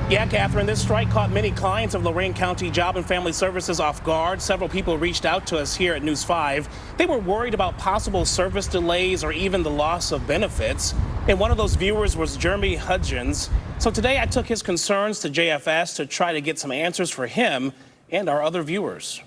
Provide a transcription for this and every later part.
Yeah, Catherine, this strike caught many clients of Lorain County Job and Family Services off guard. Several people reached out to us here at News 5. They were worried about possible service delays or even the loss of benefits. And one of those viewers was Jeremy Hudgens. So today I took his concerns to JFS to try to get some answers for him and our other viewers.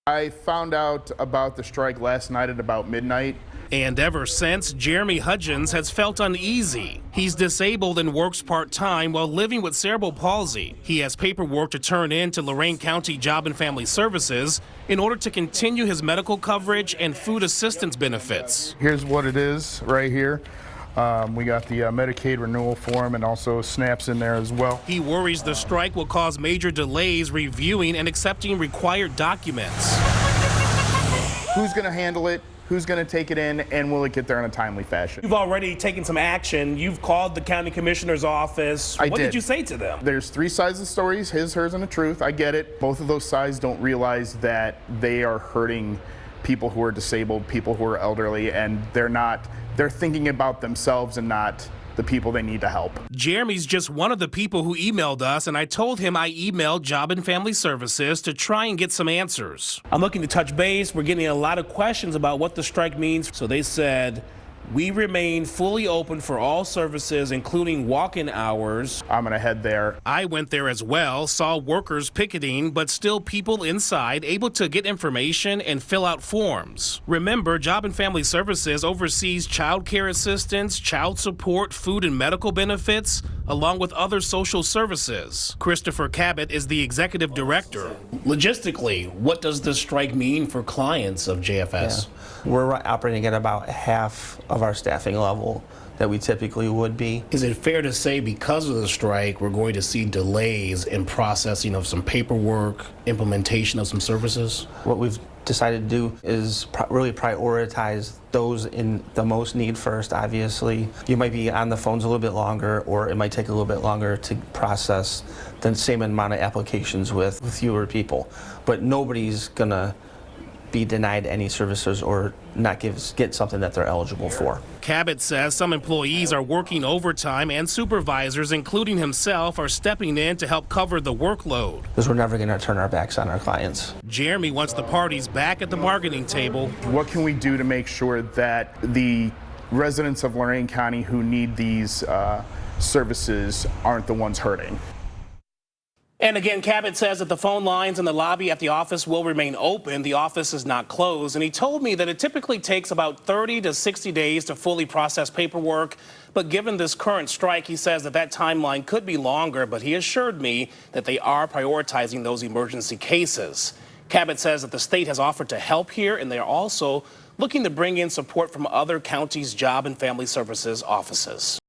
I found out about the strike last night at about midnight. And ever since, Jeremy Hudgens has felt uneasy. He's disabled and works part-time while living with cerebral palsy. He has paperwork to turn in to Lorain County Job and Family Services in order to continue his medical coverage and food assistance benefits. Here's what it is right here. We got the Medicaid renewal form and also SNAPs in there as well. He worries the strike will cause major delays reviewing and accepting required documents. Who's going to handle it? Who's going to take it in, and will it get there in a timely fashion? You've already taken some action. You've called the county commissioner's office. What did you say to them? There's three sides of the stories, his, hers, and the truth. I get it. Both of those sides don't realize that they are hurting people who are disabled, people who are elderly, and they're thinking about themselves and not the people they need to help. Jeremy's just one of the people who emailed us, and I told him I emailed Job and Family Services to try and get some answers. I'm looking to touch base. We're getting a lot of questions about what the strike means. So they said, we remain fully open for all services, including walk-in hours. I'm gonna head there. I went there as well, saw workers picketing, but still people inside able to get information and fill out forms. Remember, Job and Family Services oversees child care assistance, child support, food and medical benefits, along with other social services. Christopher Cabot is the executive director. Logistically, what does this strike mean for clients of JFS? Yeah. We're operating at about half of our staffing level that we typically would be. Is it fair to say because of the strike, we're going to see delays in processing of some paperwork, implementation of some services? What we've decided to do is really prioritize those in the most need first. Obviously, you might be on the phones a little bit longer, or it might take a little bit longer to process the same amount of applications with fewer people. But nobody's gonna be denied any services or not get something that they're eligible for. Cabot says some employees are working overtime and supervisors, including himself, are stepping in to help cover the workload. Because we're never going to turn our backs on our clients. Jeremy wants the parties back at the bargaining table. What can we do to make sure that the residents of Lorain County who need these services aren't the ones hurting? And again, Cabot says that the phone lines in the lobby at the office will remain open. The office is not closed. And he told me that it typically takes about 30 to 60 days to fully process paperwork. But given this current strike, he says that timeline could be longer. But he assured me that they are prioritizing those emergency cases. Cabot says that the state has offered to help here, and they are also looking to bring in support from other counties' Job and Family Services offices.